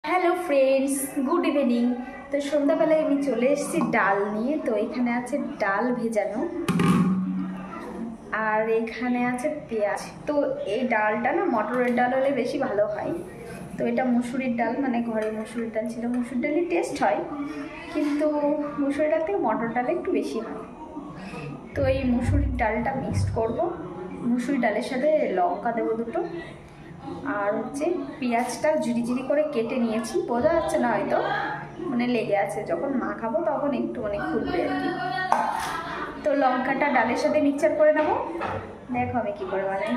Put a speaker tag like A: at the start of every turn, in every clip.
A: Hello friends, good evening. তো সন্ধ্যাবেলায় আমি চলে এসেছি ডাল নিয়ে। তো এখানে আছে ডাল ভেজানো আর এখানে আছে পেঁয়াজ। তো এই ডালটা না মটরের ডাল হলে বেশি ভালো হয়। তো এটা মুসুরির ডাল, মানে ঘরে মুসুরির ডাল ছিল। মুসুর ডালই টেস্ট হয়, কিন্তু মুসুরির ডাল থেকে মটর ডাল একটু বেশি হয়। তো এই মুসুরির ডালটা মিক্সড করব। মুসুরির ডালের সাথে লঙ্কা দেবো দুটো, আর হচ্ছে পেঁয়াজটা ঝুরি ঝুরি করে কেটে নিয়েছি। বোঝা যাচ্ছে না হয়তো, মানে লেগে আছে, যখন মাখাবো তখন একটু খুলবে আর কি। তো লঙ্কাটা ডালের সাথে মিক্সচার করে নেবো। দেখো আমি কী করে বানাই।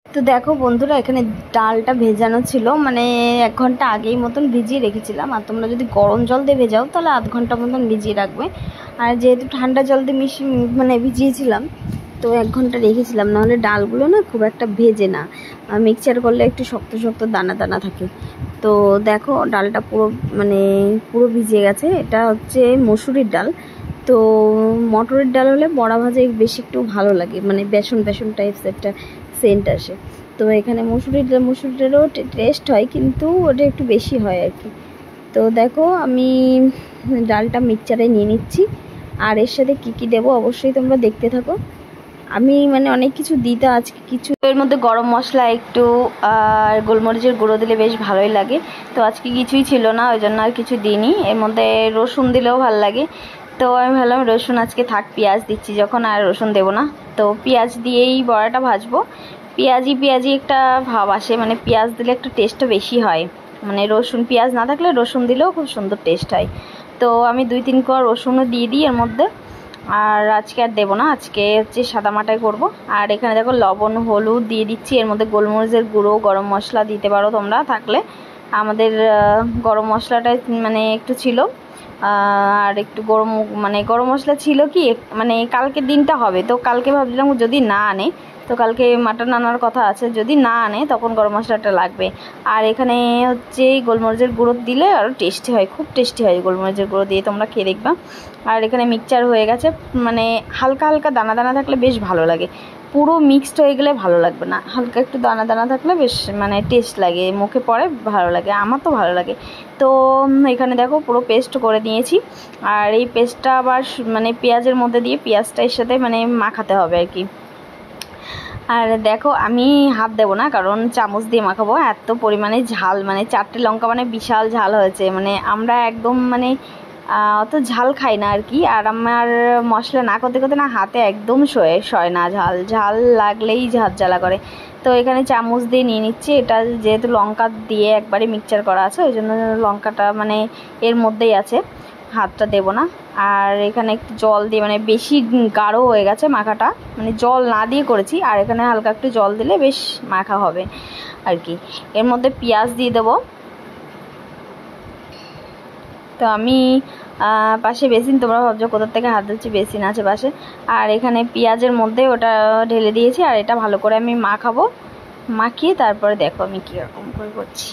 B: তো দেখো বন্ধুরা, এখানে ডালটা ভেজানো ছিল, মানে 1 ঘন্টা আগেই মতন ভিজিয়ে রেখেছিলাম। আর তোমরা যদি গরম জল দিয়ে ভেজাও তাহলে আধ ঘন্টা মতন ভিজিয়ে রাখবে। আর যেহেতু ঠান্ডা জল দিয়ে ভিজিয়েছিলাম, তো 1 ঘন্টা রেখেছিলাম, নাহলে ডালগুলো না খুব একটা ভেজে না, মিক্সচার করলে একটু শক্ত শক্ত দানা দানা থাকে। তো দেখো ডালটা পুরো ভিজে গেছে। এটা হচ্ছে মসুরির ডাল। তো মটরের ডাল হলে বড়া ভাজা বেশি একটু ভালো লাগে, মানে বেসন বেসন টাইপস একটা সেন্ট আসে। তো এখানে মুসুরিটারও টেস্ট হয়, কিন্তু ওটা একটু বেশি হয় আর কি। তো দেখো আমি ডালটা মিক্সচারে নিয়ে নিচ্ছি, আর এর সাথে কী কী দেবো অবশ্যই তোমরা দেখতে থাকো। আমি অনেক কিছু দিতে আজকে, কিছু এর মধ্যে গরম মশলা একটু আর গোলমরিচের গুঁড়ো দিলে বেশ ভালোই লাগে। তো আজকে কিছুই ছিল না, ওই জন্য আর কিছু দিইনি। এর মধ্যে রসুন দিলেও ভালো লাগে, তো আমি ভাবলাম রসুন আজকে থাক, পেঁয়াজ দিচ্ছি যখন আর রসুন দেবো না। তো পেঁয়াজ দিয়েই বড়াটা ভাজবো। পেঁয়াজি একটা ভাব আসে, মানে পেঁয়াজ দিলে একটু টেস্টটা বেশি হয়। মানে রসুন পেঁয়াজ না থাকলে রসুন দিলেও খুব সুন্দর টেস্ট হয়। তো আমি 2-3 কোয়া রসুনও দিয়ে দিই এর মধ্যে। আর আজকে আর দেবো না, আজকে হচ্ছে সাদামাটাই করব। আর এখানে দেখো লবণ হলুদ দিয়ে দিচ্ছি, এর মধ্যে গোলমরিচের গুঁড়ো গরম মশলা দিতে পারো তোমরা থাকলে। আমাদের গরম মশলাটা একটু ছিল, আর একটু গরম মশলা ছিল কি, কালকের দিনটা হবে। তো কালকে ভাবছিলাম যদি না আনে, তো কালকে মাটন আনার কথা আছে, যদি না আনে তখন গরম মশলাটা লাগবে। আর এখানে হচ্ছে গোলমরিচের গুঁড়ো দিলে আরও টেস্টি হয়, খুব টেস্টি হয় গোলমরিচের গুঁড়ো দিয়ে, তোমরা খেয়ে দেখবা। আর এখানে মিক্সচার হয়ে গেছে, হালকা হালকা দানা দানা থাকলে বেশ ভালো লাগে। পুরো মিক্সড হয়ে গেলে ভালো লাগবে না, হালকা একটু দানা দানা থাকলে বেশ টেস্ট লাগে, মুখে পড়ে ভালো লাগে, আমার তো ভালো লাগে। তো এখানে দেখো পুরো পেস্ট করে নিয়েছি। আর এই পেস্টটা আবার পেঁয়াজের মধ্যে দিয়ে পেঁয়াজটা এর সাথে মাখাতে হবে আর কি। আর দেখো আমি হাত দেবো না, কারণ চামচ দিয়ে মাখাবো। এত পরিমাণে ঝাল, 4টে লঙ্কা বিশাল ঝাল হয়েছে। আমরা একদম অত ঝাল খাই না আর কি। আর আমার মশলা না করতে করতে না হাতে একদম সয় না, ঝাল লাগলেই ঝাল জ্বালা করে। তো এখানে চামচ দিয়ে নিয়ে নিচ্ছি। এটা যেহেতু লঙ্কা দিয়ে একবারে মিক্সচার করা আছে, ওই জন্য লঙ্কাটা এর মধ্যেই আছে, হাতটা দেবো না। আর এখানে একটু জল দিয়ে, বেশি গাঢ় হয়ে গেছে মাখাটা, জল না দিয়ে করেছি। আর এখানে হালকা একটু জল দিলে বেশ মাখা হবে আর কি। এর মধ্যে পেঁয়াজ দিয়ে দেবো। তো আমি পাশে বেসিন, তোমরা ভাবছো কোথার থেকে হাত ধুচ্ছি, বেসিন আছে পাশে। আর এখানে পেঁয়াজের মধ্যে ওটা ঢেলে দিয়েছি, আর এটা ভালো করে আমি মাখাবো। মাখিয়ে তারপরে দেখো আমি কীরকম করে করছি।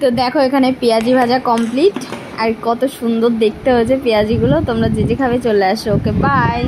B: তো দেখো এখানে পেঁয়াজি ভাজা কমপ্লিট, আর কত সুন্দর দেখতে হয়েছে পেঁয়াজিগুলো। তোমরা যে খাবে চলে আসো। ওকে, বাই।